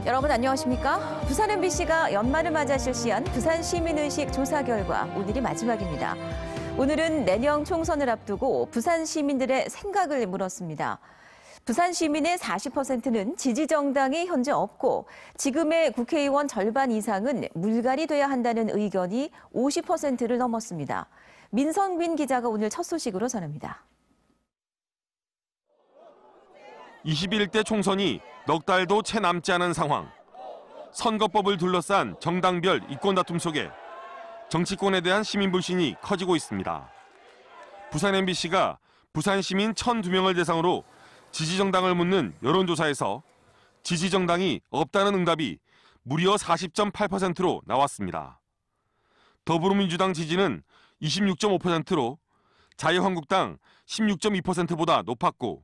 여러분 안녕하십니까? 부산 MBC가 연말을 맞아 실시한 부산 시민의식 조사 결과 오늘이 마지막입니다. 오늘은 내년 총선을 앞두고 부산 시민들의 생각을 물었습니다. 부산 시민의 40%는 지지 정당이 현재 없고 지금의 국회의원 절반 이상은 물갈이 돼야 한다는 의견이 50%를 넘었습니다. 민성빈 기자가 오늘 첫 소식으로 전합니다. 21대 총선이 넉 달도 채 남지 않은 상황. 선거법을 둘러싼 정당별 이권 다툼 속에 정치권에 대한 시민 불신이 커지고 있습니다. 부산 MBC가 부산 시민 1,002명을 대상으로 지지정당을 묻는 여론조사에서 지지정당이 없다는 응답이 무려 40.8%로 나왔습니다. 더불어민주당 지지는 26.5%로 자유한국당 16.2%보다 높았고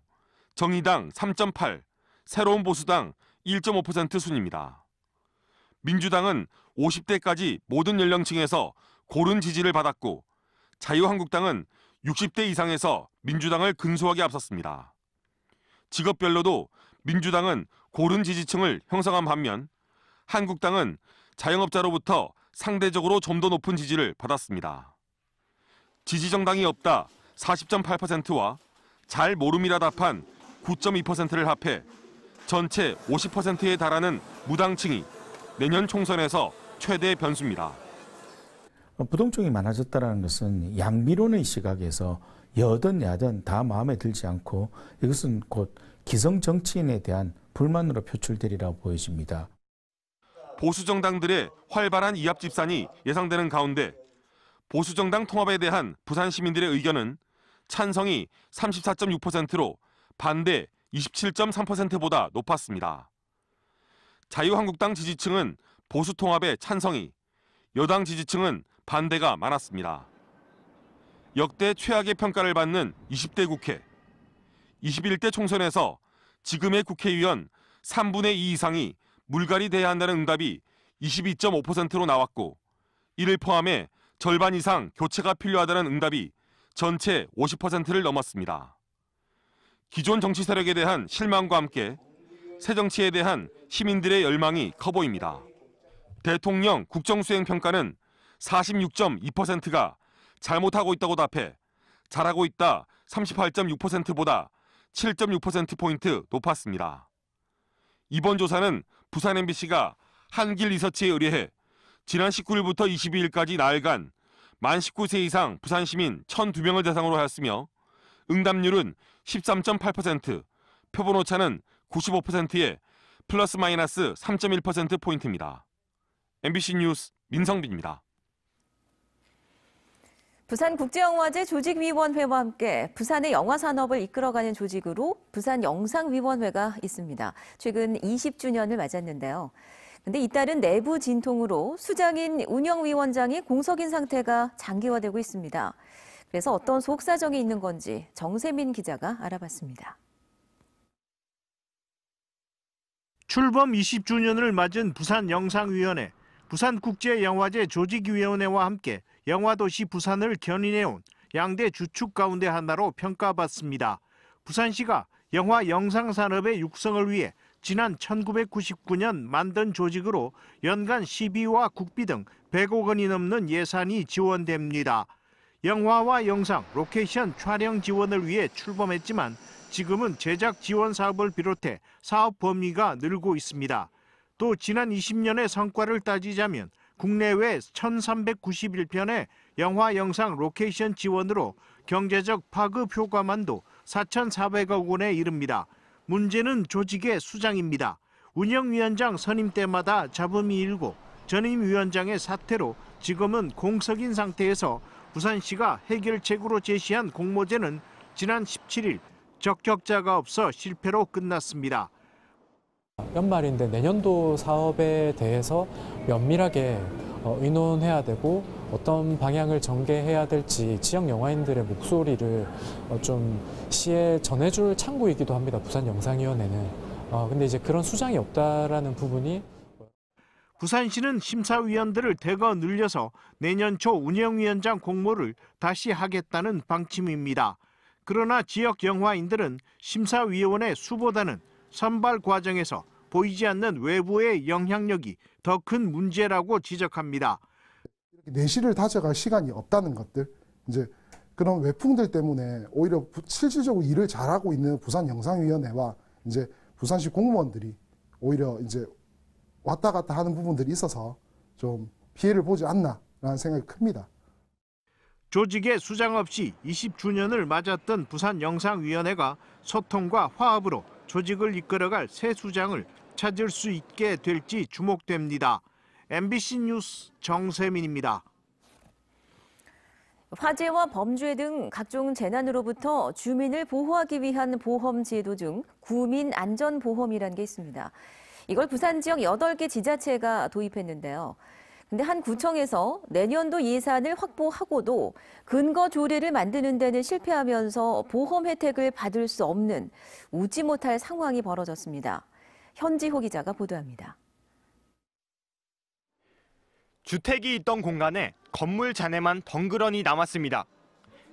정의당 3.8%, 새로운 보수당 1.5% 순입니다. 민주당은 50대까지 모든 연령층에서 고른 지지를 받았고 자유한국당은 60대 이상에서 민주당을 근소하게 앞섰습니다. 직업별로도 민주당은 고른 지지층을 형성한 반면 한국당은 자영업자로부터 상대적으로 좀 더 높은 지지를 받았습니다. 지지정당이 없다 40.8%와 잘 모름이라 답한 9.2%를 합해 전체 50%에 달하는 무당층이 내년 총선에서 최대 변수입니다. 부동층이 많아졌다는 것은 양비론의 시각에서 여든 야든 다 마음에 들지 않고 이것은 곧 기성 정치인에 대한 불만으로 표출되리라고 보여집니다. 보수 정당들의 활발한 이합 집산이 예상되는 가운데 보수 정당 통합에 대한 부산 시민들의 의견은 찬성이 34.6%로 반대 27.3%보다 높았습니다. 자유한국당 지지층은 보수 통합에 찬성이, 여당 지지층은 반대가 많았습니다. 역대 최악의 평가를 받는 20대 국회. 21대 총선에서 지금의 국회의원 3분의 2 이상이 물갈이 돼야 한다는 응답이 22.5%로 나왔고 이를 포함해 절반 이상 교체가 필요하다는 응답이 전체 50%를 넘었습니다. 기존 정치 세력에 대한 실망과 함께 새 정치에 대한 시민들의 열망이 커 보입니다. 대통령 국정수행평가는 46.2%가 잘못하고 있다고 답해 잘하고 있다 38.6%보다 7.6%포인트 높았습니다. 이번 조사는 부산 MBC가 한길 리서치에 의뢰해 지난 19일부터 22일까지 나흘간 만 19세 이상 부산 시민 1,002명을 대상으로 하였으며 응답률은 13.8%, 표본 오차는 95%에 플러스 마이너스 3.1%포인트입니다. MBC 뉴스 민성빈입니다. 부산국제영화제 조직위원회와 함께 부산의 영화산업을 이끌어가는 조직으로 부산영상위원회가 있습니다. 최근 20주년을 맞았는데요. 근데 잇따른 내부 진통으로 수장인 운영위원장이 공석인 상태가 장기화되고 있습니다. 그래서 어떤 속사정이 있는 건지 정세민 기자가 알아봤습니다. 출범 20주년을 맞은 부산영상위원회, 부산국제영화제 조직위원회와 함께 영화도시 부산을 견인해온 양대 주축 가운데 하나로 평가받습니다. 부산시가 영화 영상산업의 육성을 위해 지난 1999년 만든 조직으로 연간 시비와 국비 등 100억 원이 넘는 예산이 지원됩니다. 영화와 영상, 로케이션 촬영 지원을 위해 출범했지만 지금은 제작 지원 사업을 비롯해 사업 범위가 늘고 있습니다. 또 지난 20년의 성과를 따지자면 국내외 1,391편의 영화, 영상, 로케이션 지원으로 경제적 파급 효과만도 4,400억 원에 이릅니다. 문제는 조직의 수장입니다. 운영위원장 선임 때마다 잡음이 일고 전임위원장의 사퇴로 지금은 공석인 상태에서 부산시가 해결책으로 제시한 공모제는 지난 17일 적격자가 없어 실패로 끝났습니다. 연말인데 내년도 사업에 대해서 면밀하게 의논해야 되고 어떤 방향을 전개해야 될지 지역 영화인들의 목소리를 좀 시에 전해줄 창구이기도 합니다. 부산영상위원회는. 근데 이제 그런 수장이 없다라는 부분이 부산시는 심사위원들을 대거 늘려서 내년 초 운영위원장 공모를 다시 하겠다는 방침입니다. 그러나 지역 영화인들은 심사위원회 수보다는 선발 과정에서 보이지 않는 외부의 영향력이 더 큰 문제라고 지적합니다. 내실을 다져갈 시간이 없다는 것들, 이제 그런 외풍들 때문에 오히려 실질적으로 일을 잘하고 있는 부산영상위원회와 이제 부산시 공무원들이 오히려 이제 왔다 갔다 하는 부분들이 있어서 좀 피해를 보지 않나라는 생각이 큽니다. 조직의 수장 없이 20주년을 맞았던 부산영상위원회가 소통과 화합으로 조직을 이끌어갈 새 수장을 찾을 수 있게 될지 주목됩니다. MBC 뉴스 정세민입니다. 화재와 범죄 등 각종 재난으로부터 주민을 보호하기 위한 보험 제도 중 구민안전보험이라는 게 있습니다. 이걸 부산 지역 8개 지자체가 도입했는데요. 근데 한 구청에서 내년도 예산을 확보하고도 근거 조례를 만드는 데는 실패하면서 보험 혜택을 받을 수 없는 웃지 못할 상황이 벌어졌습니다. 현지호 기자가 보도합니다. 주택이 있던 공간에 건물 잔해만 덩그러니 남았습니다.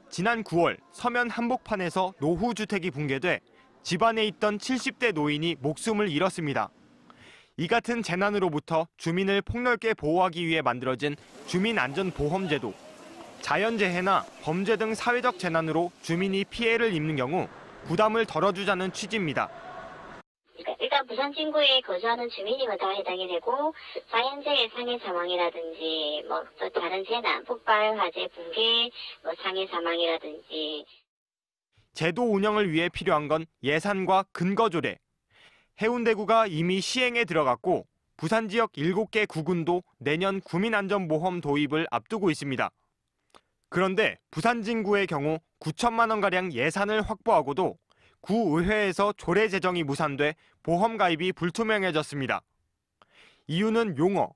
지난 9월 서면 한복판에서 노후주택이 붕괴돼 집안에 있던 70대 노인이 목숨을 잃었습니다. 이 같은 재난으로부터 주민을 폭넓게 보호하기 위해 만들어진 주민안전보험제도. 자연재해나 범죄 등 사회적 재난으로 주민이 피해를 입는 경우 부담을 덜어주자는 취지입니다. 일단 부산 진구에 거주하는 주민이면 다 해당이 되고 자연재해 상해 사망이라든지 또 다른 재난, 폭발, 화재, 붕괴, 상해 사망이라든지. 제도 운영을 위해 필요한 건 예산과 근거 조례. 해운대구가 이미 시행에 들어갔고 부산 지역 7개 구군도 내년 구민안전보험 도입을 앞두고 있습니다. 그런데 부산 진구의 경우 9천만 원가량 예산을 확보하고도 구의회에서 조례 제정이 무산돼 보험 가입이 불투명해졌습니다. 이유는 용어.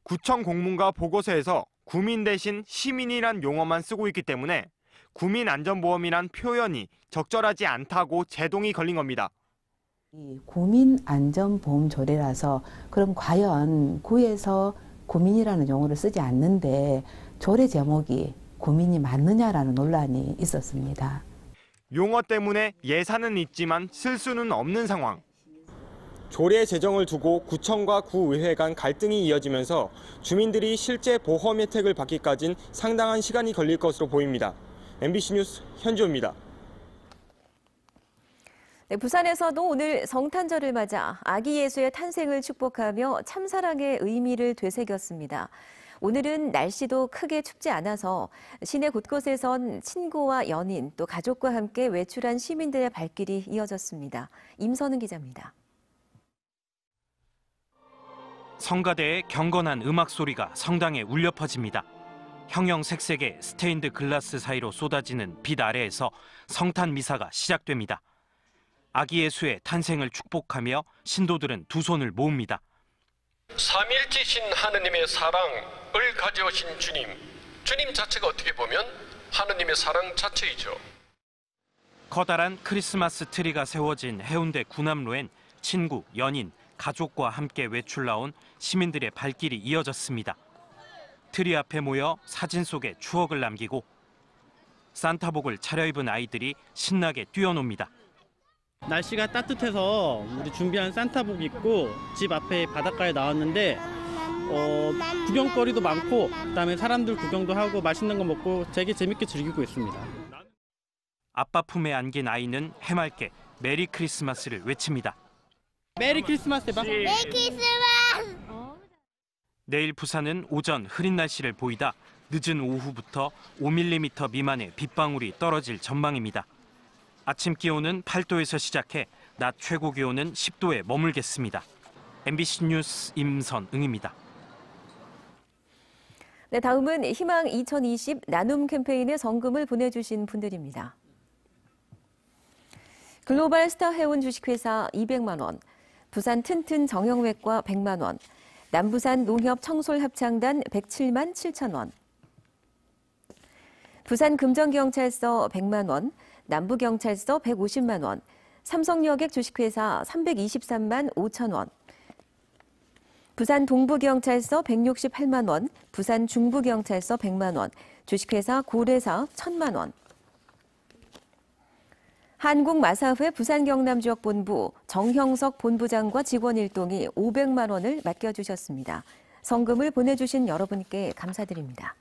구청 공문과 보고서에서 구민 대신 시민이란 용어만 쓰고 있기 때문에 구민안전보험이란 표현이 적절하지 않다고 제동이 걸린 겁니다. 이 구민안전보험 조례라서 그럼 과연 구에서 구민이라는 용어를 쓰지 않는데 조례 제목이 구민이 맞느냐라는 논란이 있었습니다. 용어 때문에 예산은 있지만 쓸 수는 없는 상황. 조례 제정을 두고 구청과 구의회 간 갈등이 이어지면서 주민들이 실제 보험 혜택을 받기까진 상당한 시간이 걸릴 것으로 보입니다. MBC 뉴스 현주호입니다. 네, 부산에서도 오늘 성탄절을 맞아 아기 예수의 탄생을 축복하며 참사랑의 의미를 되새겼습니다. 오늘은 날씨도 크게 춥지 않아서 시내 곳곳에선 친구와 연인 또 가족과 함께 외출한 시민들의 발길이 이어졌습니다. 임선은 기자입니다. 성가대의 경건한 음악 소리가 성당에 울려 퍼집니다. 형형색색의 스테인드 글라스 사이로 쏟아지는 빛 아래에서 성탄 미사가 시작됩니다. 아기 예수의 탄생을 축복하며 신도들은 두 손을 모읍니다. 삼일지신 하느님의 사랑을 가져오신 주님 자체가 어떻게 보면 하느님의 사랑 자체이죠. 커다란 크리스마스 트리가 세워진 해운대 구남로엔 친구, 연인, 가족과 함께 외출 나온 시민들의 발길이 이어졌습니다. 트리 앞에 모여 사진 속에 추억을 남기고 산타복을 차려입은 아이들이 신나게 뛰어놉니다. 날씨가 따뜻해서 우리 준비한 산타복 입고 집 앞에 바닷가에 나왔는데 구경거리도 많고 그다음에 사람들 구경도 하고 맛있는 거 먹고 되게 재밌게 즐기고 있습니다. 아빠 품에 안긴 아이는 해맑게 메리 크리스마스를 외칩니다. 메리 크리스마스 해봐. 메리 크리스마스! 내일 부산은 오전 흐린 날씨를 보이다 늦은 오후부터 5mm 미만의 빗방울이 떨어질 전망입니다. 아침 기온은 8도에서 시작해 낮 최고 기온은 10도에 머물겠습니다. MBC 뉴스 임선응입니다. 네, 다음은 희망 2020 나눔 캠페인에 성금을 보내주신 분들입니다. 글로벌 스타 해운 주식회사 200만 원, 부산 튼튼 정형외과 100만 원, 남부산 농협 청솔합창단 107만 7천 원, 부산 금정경찰서 100만 원, 남부경찰서 150만 원, 삼성여객 주식회사 323만 5천 원, 부산 동부경찰서 168만 원, 부산 중부경찰서 100만 원, 주식회사 고래사 1,000만 원, 한국마사회 부산경남지역본부 정형석 본부장과 직원 일동이 500만 원을 맡겨주셨습니다. 성금을 보내주신 여러분께 감사드립니다.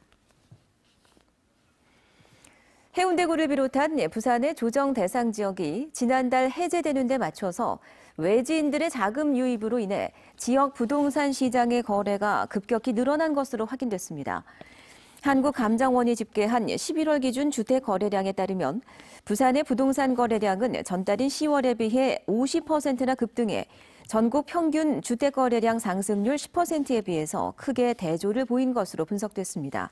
해운대구를 비롯한 부산의 조정 대상 지역이 지난달 해제되는 데 맞춰서 외지인들의 자금 유입으로 인해 지역 부동산 시장의 거래가 급격히 늘어난 것으로 확인됐습니다. 한국감정원이 집계한 11월 기준 주택 거래량에 따르면 부산의 부동산 거래량은 전달인 10월에 비해 50%나 급등해 전국 평균 주택 거래량 상승률 10%에 비해서 크게 대조를 보인 것으로 분석됐습니다.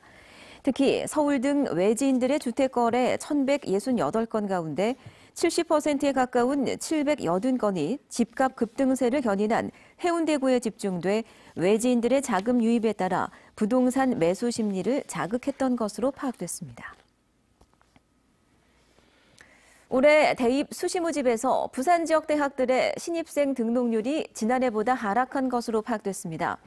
특히 서울 등 외지인들의 주택 거래 1,168건 가운데 70%에 가까운 780건이 집값 급등세를 견인한 해운대구에 집중돼 외지인들의 자금 유입에 따라 부동산 매수 심리를 자극했던 것으로 파악됐습니다. 올해 대입 수시 모집에서 부산 지역 대학들의 신입생 등록률이 지난해보다 하락한 것으로 파악됐습니다.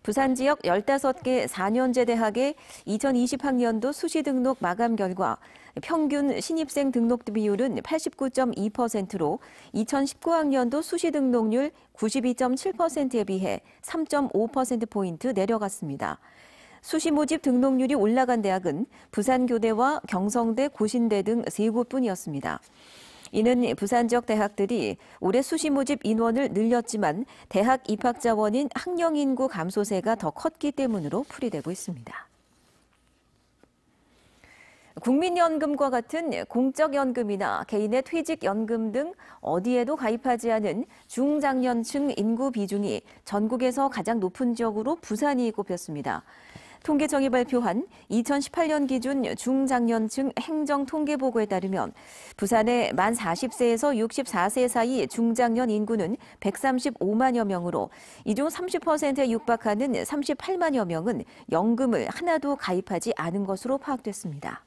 부산 지역 15개 4년제 대학의 2020학년도 수시 등록 마감 결과 평균 신입생 등록 비율은 89.2%로 2019학년도 수시 등록률 92.7%에 비해 3.5%포인트 내려갔습니다. 수시 모집 등록률이 올라간 대학은 부산교대와 경성대, 고신대 등 3곳뿐이었습니다. 이는 부산 지역 대학들이 올해 수시 모집 인원을 늘렸지만 대학 입학 자원인 학령 인구 감소세가 더 컸기 때문으로 풀이되고 있습니다. 국민연금과 같은 공적연금이나 개인의 퇴직연금 등 어디에도 가입하지 않은 중장년층 인구 비중이 전국에서 가장 높은 지역으로 부산이 꼽혔습니다. 통계청이 발표한 2018년 기준 중장년층 행정통계보고에 따르면 부산의 만 40세에서 64세 사이 중장년 인구는 135만여 명으로 이 중 30%에 육박하는 38만여 명은 연금을 하나도 가입하지 않은 것으로 파악됐습니다.